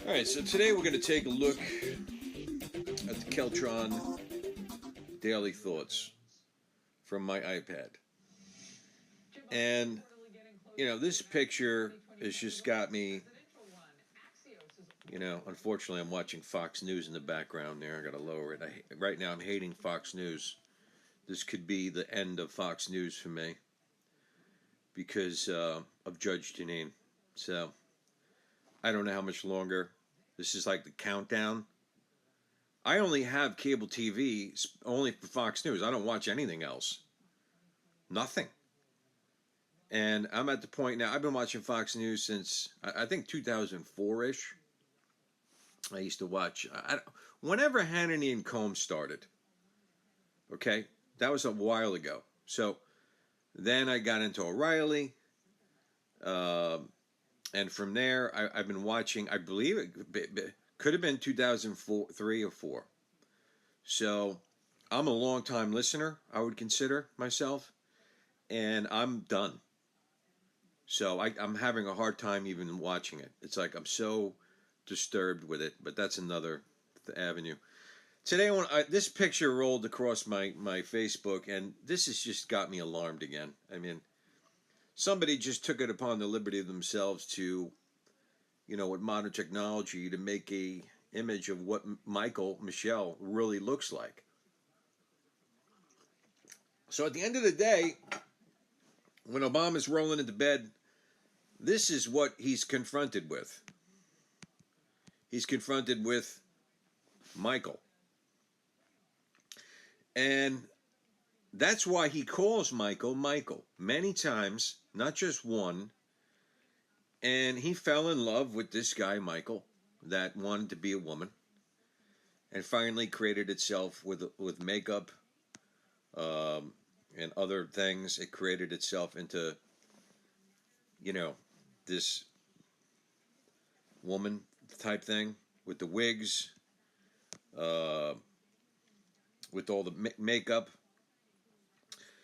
All right, so today we're going to take a look at the Keltron Daily Thoughts from my iPad. And, this picture has just got me, unfortunately I'm watching Fox News in the background there. I got to lower it. Right now I'm hating Fox News. This could be the end of Fox News for me because of Judge Jeanine. So, I don't know how much longer. This is like the countdown. I only have cable TV only for Fox News. I don't watch anything else. Nothing. And I'm at the point now, I've been watching Fox News since, I think 2004-ish. I used to watch, whenever Hannity and Combs started. Okay? That was a while ago. So, then I got into O'Reilly. And from there, I've been watching, I believe it could have been 2003 or 4. So, I'm a long-time listener, I would consider myself. And I'm done. So, I'm having a hard time even watching it. It's like I'm so disturbed with it. But that's another avenue. Today, this picture rolled across my Facebook. And this has just got me alarmed again. I mean, somebody just took it upon the liberty of themselves to, with modern technology, to make a image of what Michelle really looks like. So at the end of the day, when Obama's rolling into bed, this is what he's confronted with. He's confronted with Michael. And that's why he calls Michael many times, not just one. And he fell in love with this guy, Michael, that wanted to be a woman. And finally created itself with makeup and other things. It created itself into, this woman type thing with the wigs, with all the makeup.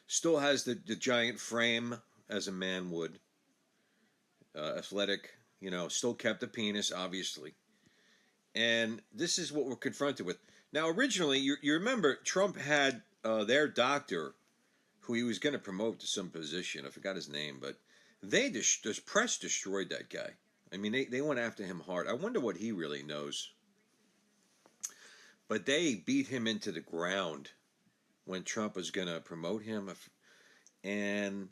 Still has the giant frame as a man would. Athletic, still kept the penis, obviously. And this is what we're confronted with. Now, originally, you remember Trump had their doctor, who he was going to promote to some position. I forgot his name, but the press destroyed that guy. I mean, they went after him hard. I wonder what he really knows. But they beat him into the ground when Trump was going to promote him. And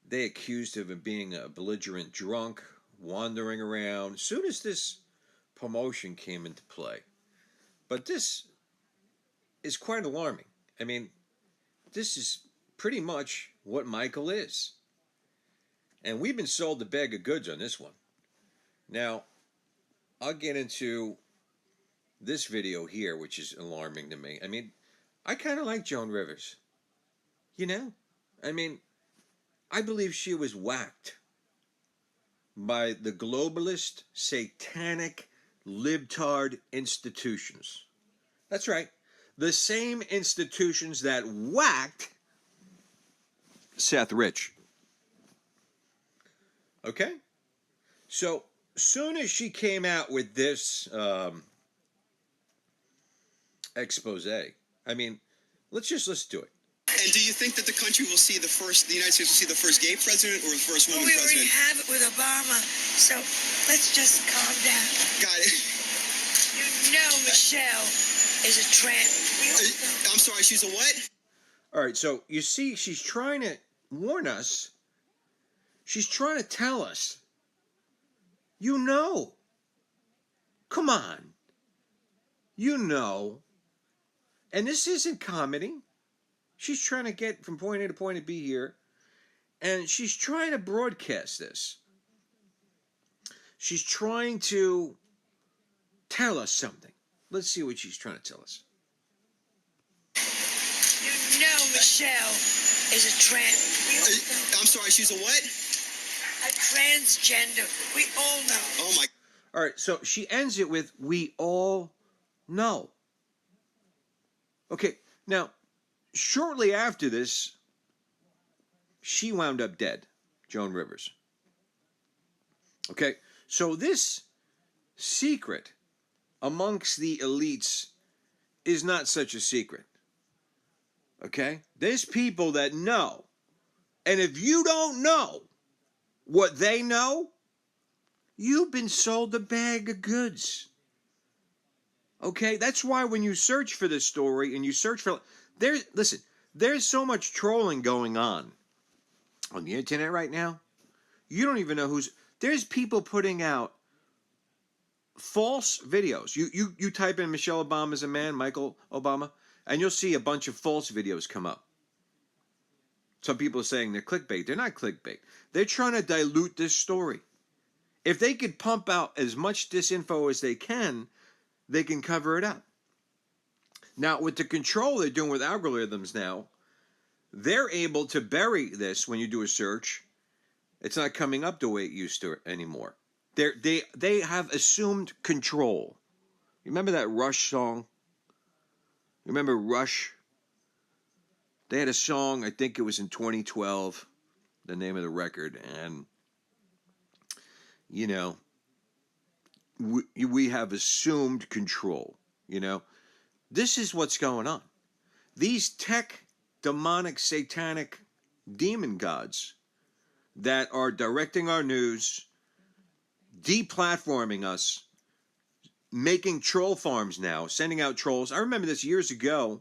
they accused him of being a belligerent drunk, wandering around. As soon as this promotion came into play. But this is quite alarming. I mean, this is pretty much what Michael is. And we've been sold a bag of goods on this one. Now, I'll get into this video here, which is alarming to me. I mean, I kind of like Joan Rivers. I mean, I believe she was whacked by the globalist, satanic, libtard institutions. That's right. The same institutions that whacked Seth Rich. Okay? So, soon as she came out with this expose, I mean, let's just listen to it. And do you think that the United States will see the first gay president or the first woman we president? already have it with Obama, so let's just calm down. Got it. Michelle is a trans. I'm sorry, she's a what? All right, so you see, she's trying to warn us. She's trying to tell us. Come on. And this isn't comedy. She's trying to get from point A to point B here. And she's trying to broadcast this. She's trying to tell us something. Let's see what she's trying to tell us. Michelle is a trans. I'm sorry, she's a what? A transgender. We all know. Oh, my. All right, so she ends it with, we all know. Okay, now, shortly after this, she wound up dead, Joan Rivers. Okay, so this secret amongst the elites is not such a secret. Okay? There's people that know. And if you don't know what they know, you've been sold a bag of goods. Okay? That's why when you search for this story and you search for there's so much trolling going on the internet right now. You don't even know there's people putting out false videos. You type in Michelle Obama's a man, Michael Obama, and you'll see a bunch of false videos come up. Some people are saying they're clickbait. They're not clickbait. They're trying to dilute this story. If they could pump out as much disinfo as they can cover it up. Now, with the control they're doing with algorithms now, they're able to bury this when you do a search. It's not coming up the way it used to anymore. They have assumed control. You remember that Rush song? You remember Rush? They had a song, I think it was in 2012, the name of the record, and, you know, we have assumed control, you know. This is what's going on. These tech, demonic, satanic demon gods that are directing our news, deplatforming us, making troll farms now, sending out trolls. I remember this years ago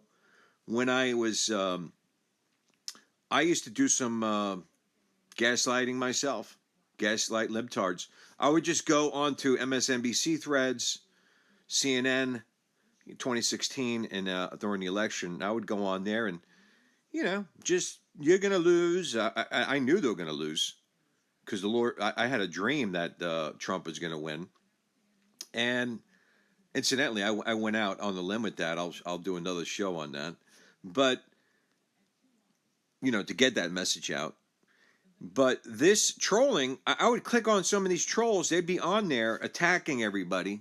when I was... I used to do some gaslighting myself, gaslight libtards. I would just go onto MSNBC threads, CNN, 2016, and during the election. I would go on there and, you know, just, you're going to lose. I knew they were going to lose because the Lord, I had a dream that Trump was going to win. And incidentally, I went out on the limb with that. I'll do another show on that. But, you know, to get that message out. But this trolling, I would click on some of these trolls. They'd be on there attacking everybody.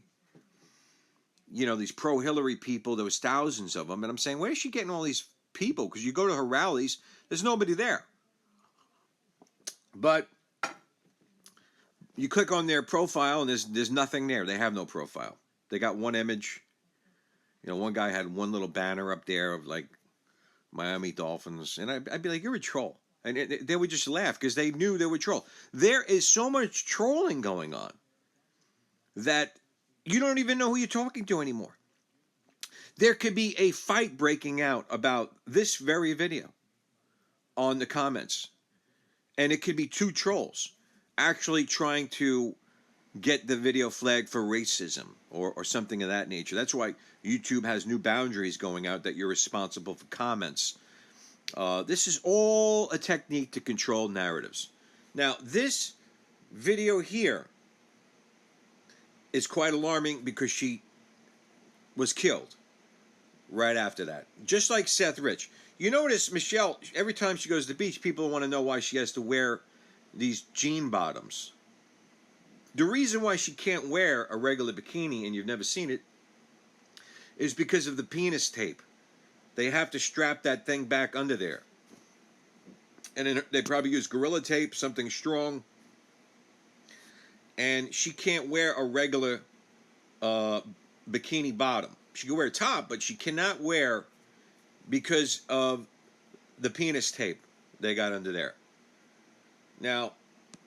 You know, these pro-Hillary people. There was thousands of them. And I'm saying, where is she getting all these people? Because you go to her rallies, there's nobody there. But you click on their profile, and there's nothing there. They have no profile. They got one image. You know, one guy had one little banner up there of, like, Miami Dolphins, and I'd be like, you're a troll. And they would just laugh because they knew they were troll. There is so much trolling going on that you don't even know who you're talking to anymore. There could be a fight breaking out about this very video on the comments. And it could be two trolls actually trying to get the video flagged for racism or something of that nature. That's why YouTube has new boundaries going out that you're responsible for comments. This is all a technique to control narratives. Now, this video here is quite alarming because she was killed right after that. Just like Seth Rich. You notice Michelle, every time she goes to the beach, people want to know why she has to wear these jean bottoms. The reason why she can't wear a regular bikini, and you've never seen it, is because of the penis tape. They have to strap that thing back under there. And then they probably use Gorilla Tape, something strong. And she can't wear a regular bikini bottom. She can wear a top, but she cannot wear because of the penis tape they got under there. Now,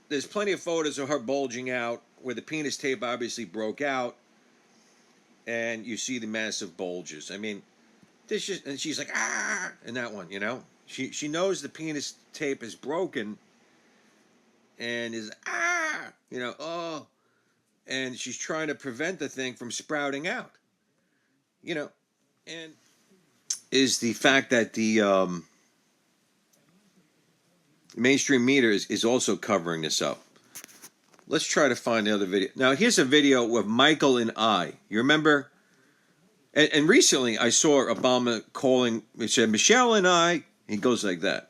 there's plenty of photos of her bulging out where the penis tape obviously broke out. And you see the massive bulges. I mean, this just, and she's like, ah, in that one, you know. She knows the penis tape is broken and is, ah, you know, oh. And she's trying to prevent the thing from sprouting out. You know, and is the fact that the mainstream media is also covering this up. Let's try to find the other video. Now, here's a video with Michael and I. You remember? And recently, I saw Obama calling, he said, Michelle and I. He goes like that.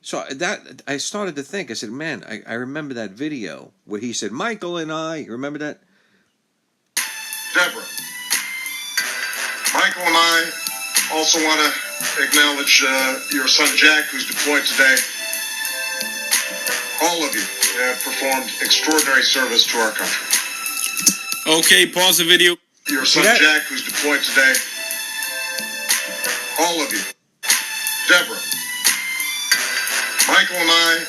So that I started to think, I said, man, I remember that video where he said, Michael and I. You remember that? Deborah, Michael and I also want to acknowledge your son Jack, who's deployed today. All of you have performed extraordinary service to our country. Okay, pause the video. Your son Jack, who's deployed today. All of you. Deborah. Michael and I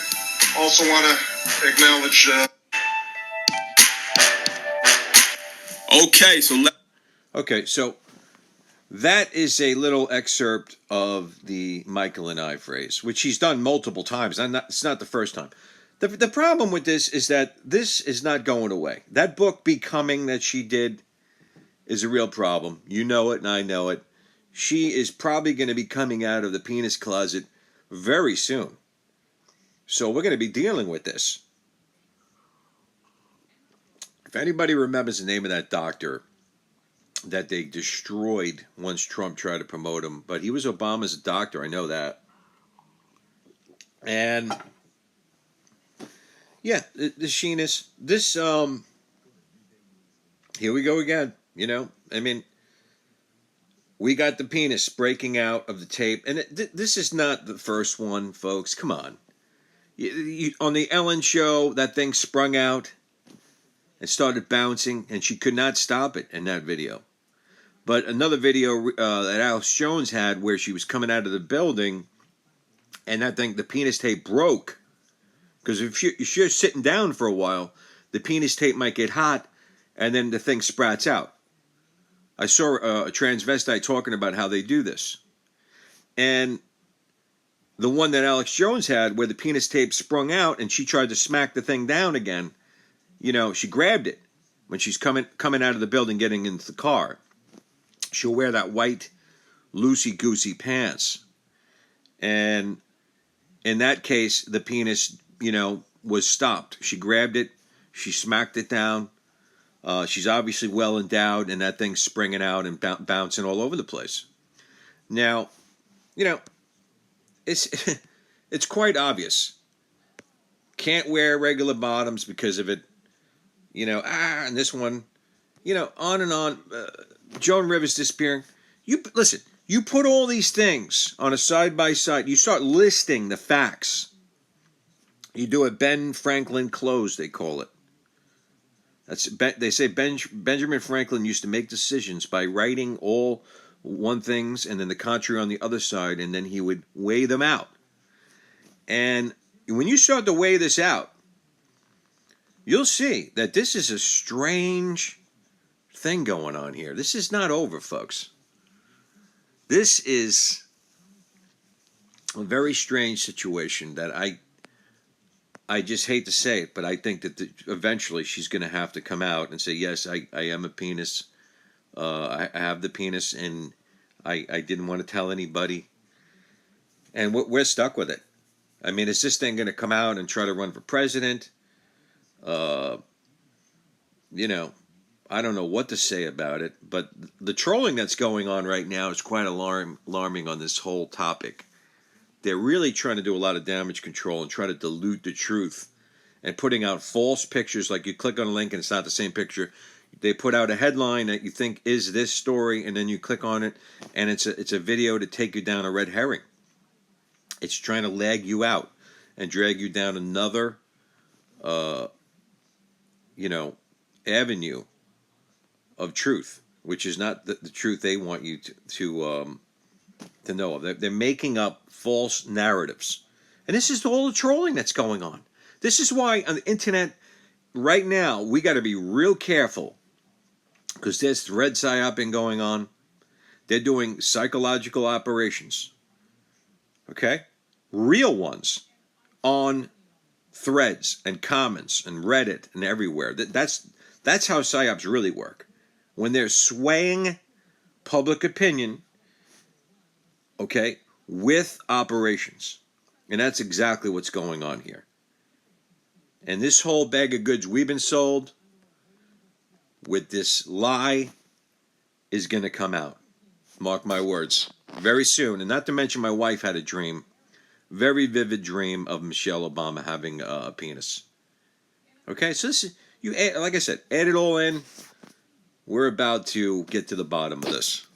also want to acknowledge... Okay, so that is a little excerpt of the Michael and I phrase, which he's done multiple times. It's not the first time. The problem with this is that this is not going away. That book, Becoming, that she did is a real problem. You know it and I know it. She is probably going to be coming out of the penis closet very soon. So we're going to be dealing with this. If anybody remembers the name of that doctor that they destroyed once Trump tried to promote him, but he was Obama's doctor, I know that. And yeah, the sheeness, this, here we go again, you know, I mean, we got the penis breaking out of the tape, and this is not the first one, folks, come on. On the Ellen show, that thing sprung out and started bouncing, and she could not stop it in that video. But another video that Alex Jones had where she was coming out of the building, and that thing, the penis tape broke. Because if you're sitting down for a while, the penis tape might get hot, and then the thing sprats out. I saw a transvestite talking about how they do this. And the one that Alex Jones had, where the penis tape sprung out, and she tried to smack the thing down again, you know, she grabbed it when she's coming out of the building, getting into the car. She'll wear that white loosey-goosey pants. And in that case, the penis, you know, was stopped. She grabbed it. She smacked it down. She's obviously well endowed, and that thing's springing out and bouncing all over the place. Now, you know, it's quite obvious. Can't wear regular bottoms because of it. You know, and this one, you know, on and on. Joan Rivers disappearing. Listen, you put all these things on a side-by-side. You start listing the facts. You do a Ben Franklin close, they call it. They say Benjamin Franklin used to make decisions by writing all one things and then the contrary on the other side, and then he would weigh them out. And when you start to weigh this out, you'll see that this is a strange thing going on here. This is not over, folks. This is a very strange situation that I just hate to say it, but I think that eventually she's going to have to come out and say, yes, I am a penis. I have the penis, and I didn't want to tell anybody. And we're stuck with it. I mean, is this thing going to come out and try to run for president? You know, I don't know what to say about it, but the trolling that's going on right now is quite alarming on this whole topic. They're really trying to do a lot of damage control and try to dilute the truth and putting out false pictures. Like you click on a link and it's not the same picture. They put out a headline that you think is this story, and then you click on it, and it's a video to take you down a red herring. It's trying to lag you out and drag you down another, you know, avenue of truth, which is not the truth they want you to know of. They're making up false narratives. And this is all the trolling that's going on. This is why on the internet right now we got to be real careful, because there's thread psyoping going on. They're doing psychological operations. Okay? Real ones on threads and comments and Reddit and everywhere. That's how psyops really work. When they're swaying public opinion, okay, with operations. And that's exactly what's going on here. And this whole bag of goods we've been sold with this lie is going to come out. Mark my words. Very soon. And not to mention my wife had a dream. Very vivid dream of Michelle Obama having a penis. Okay, so this is, like I said, add it all in. We're about to get to the bottom of this.